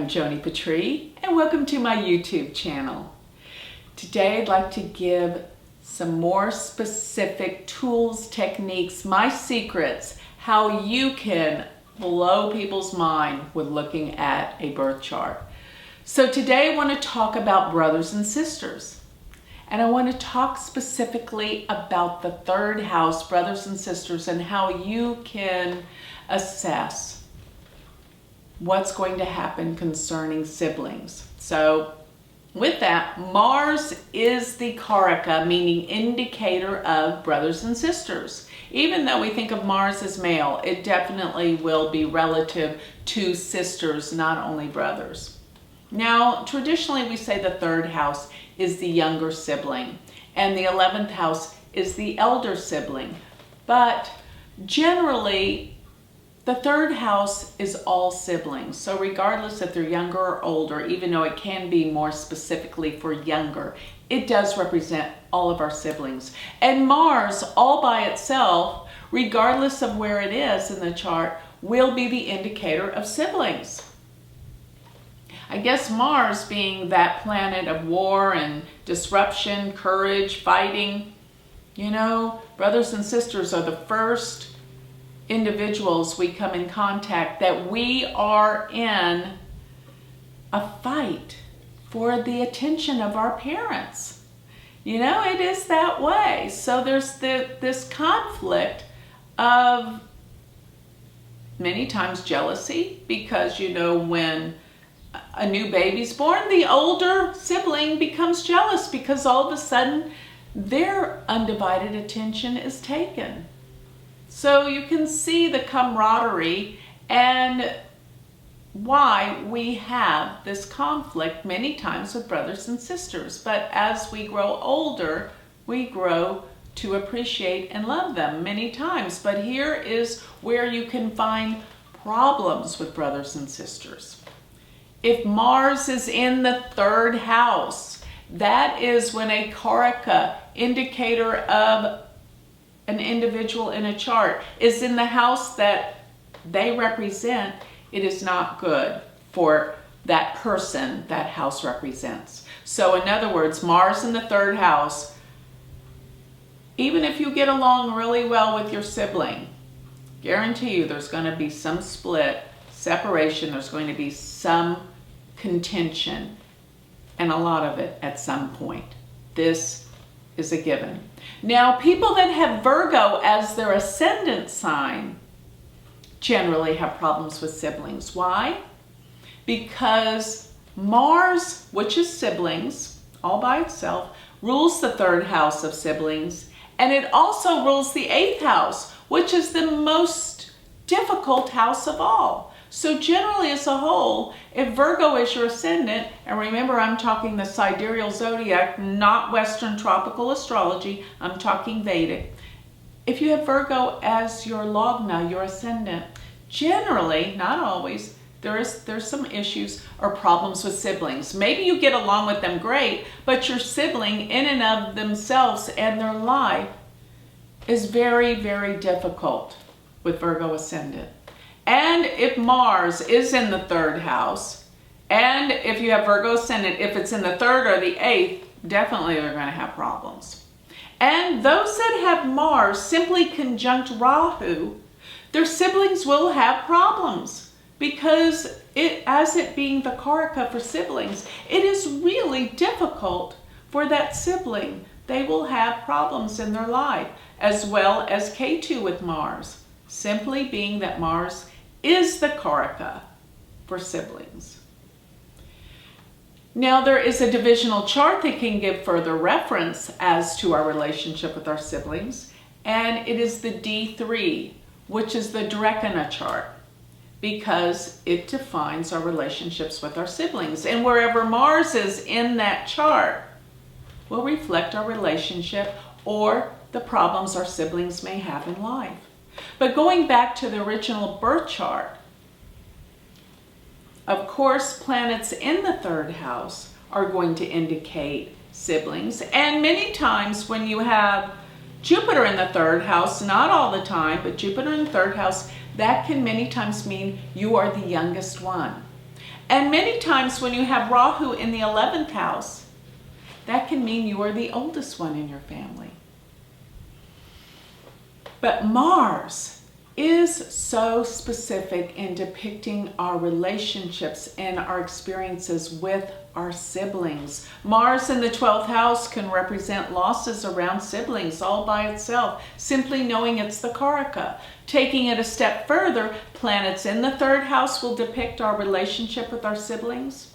I'm Joni Patry, and welcome to my YouTube channel. Today I'd like to give some more specific tools, techniques, my secrets, how you can blow people's mind with looking at a birth chart. So today I want to talk about brothers and sisters. And I want to talk specifically about the third house, brothers and sisters, and how you can assess what's going to happen concerning siblings. So with that, Mars is the Karaka, meaning indicator of brothers and sisters. Even though we think of Mars as male, it definitely will be relative to sisters, not only brothers. Now, traditionally we say the third house is the younger sibling, and the 11th house is the elder sibling. But generally, the third house is all siblings. So regardless if they're younger or older, even though it can be more specifically for younger, it does represent all of our siblings. And Mars, all by itself, regardless of where it is in the chart, will be the indicator of siblings. I guess Mars being that planet of war and disruption, courage, fighting, you know, brothers and sisters are the first individuals we come in contact that we are in a fight for the attention of our parents. You know, it is that way. So there's this conflict of many times jealousy, because, you know, when a new baby's born, the older sibling becomes jealous because all of a sudden their undivided attention is taken. So you can see the camaraderie and why we have this conflict many times with brothers and sisters. But as we grow older, we grow to appreciate and love them many times. But here is where you can find problems with brothers and sisters. If Mars is in the third house, that is when a Karaka, indicator of an individual in a chart, is in the house that they represent. It is not good for that person that house represents. So in other words, Mars in the third house, even if you get along really well with your sibling, guarantee you there's going to be some split, separation, there's going to be some contention, and a lot of it at some point. This is a given. Now, people that have Virgo as their ascendant sign generally have problems with siblings. Why? Because Mars, which is siblings, all by itself, rules the third house of siblings, and it also rules the 8th house, which is the most difficult house of all. So generally as a whole, if Virgo is your ascendant, and remember I'm talking the sidereal zodiac, not Western tropical astrology, I'm talking Vedic. If you have Virgo as your lagna, your ascendant, generally, not always, there's some issues or problems with siblings. Maybe you get along with them great, but your sibling in and of themselves and their life is very, very difficult with Virgo ascendant. And if Mars is in the third house, and if you have Virgo ascendant, if it's in the third or the 8th, definitely they're going to have problems. And those that have Mars simply conjunct Rahu, their siblings will have problems, because as it being the Karaka for siblings, it is really difficult for that sibling. They will have problems in their life, as well as K2 with Mars, simply being that Mars is the Karaka for siblings. Now, there is a divisional chart that can give further reference as to our relationship with our siblings, and it is the D3, which is the Drekana chart, because it defines our relationships with our siblings. And wherever Mars is in that chart will reflect our relationship or the problems our siblings may have in life. But going back to the original birth chart, of course, planets in the third house are going to indicate siblings. And many times when you have Jupiter in the third house, not all the time, but Jupiter in the third house, that can many times mean you are the youngest one. And many times when you have Rahu in the 11th house, that can mean you are the oldest one in your family. But Mars is so specific in depicting our relationships and our experiences with our siblings. Mars in the 12th house can represent losses around siblings all by itself, simply knowing it's the Karaka. Taking it a step further, planets in the 3rd house will depict our relationship with our siblings.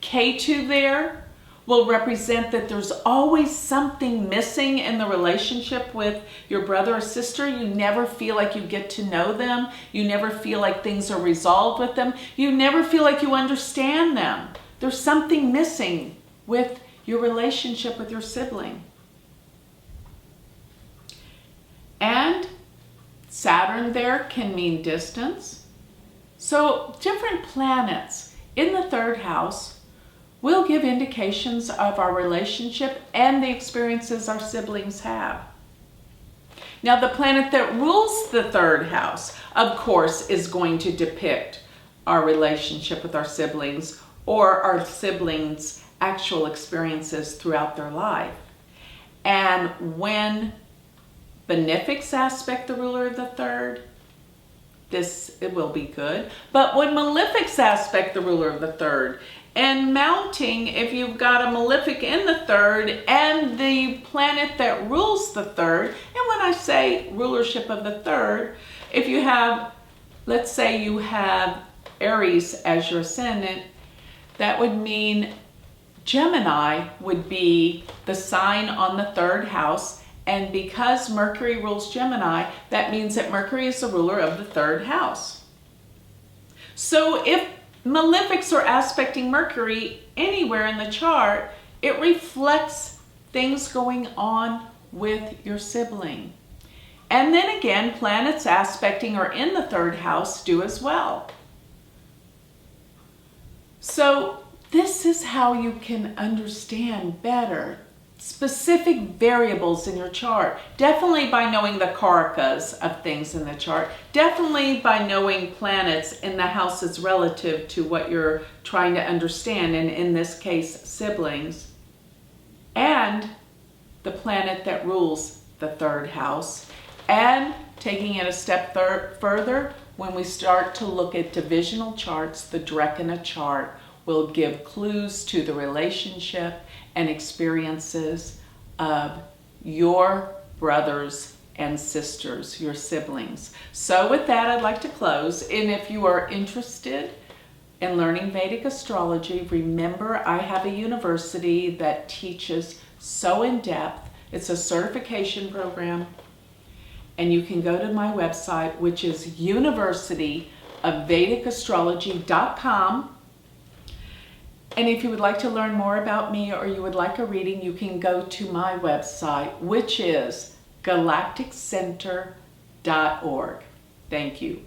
Ketu there will represent that there's always something missing in the relationship with your brother or sister. You never feel like you get to know them. You never feel like things are resolved with them. You never feel like you understand them. There's something missing with your relationship with your sibling. And Saturn there can mean distance. So different planets in the 3rd house will give indications of our relationship and the experiences our siblings have. Now, the planet that rules the 3rd house, of course, is going to depict our relationship with our siblings or our siblings' actual experiences throughout their life. And when benefics aspect the ruler of the 3rd, it will be good. But when malefics aspect the ruler of the 3rd, and mounting, if you've got a malefic in the 3rd and the planet that rules the 3rd, and when I say rulership of the 3rd, if you have, let's say you have Aries as your ascendant, that would mean Gemini would be the sign on the 3rd house. And because Mercury rules Gemini, that means that Mercury is the ruler of the 3rd house. So if malefics are aspecting Mercury anywhere in the chart, it reflects things going on with your sibling. And then again, planets aspecting or in the 3rd house do as well. So this is how you can understand better specific variables in your chart. Definitely by knowing the karakas of things in the chart. Definitely by knowing planets in the houses relative to what you're trying to understand, and in this case, siblings. And the planet that rules the 3rd house. And taking it a step further, when we start to look at divisional charts, the Drekana chart will give clues to the relationship and experiences of your brothers and sisters, your siblings. So with that, I'd like to close. And if you are interested in learning Vedic astrology, remember I have a university that teaches so in depth. It's a certification program. And you can go to my website, which is universityofvedicastrology.com. And if you would like to learn more about me or you would like a reading, you can go to my website, which is galacticcenter.org. Thank you.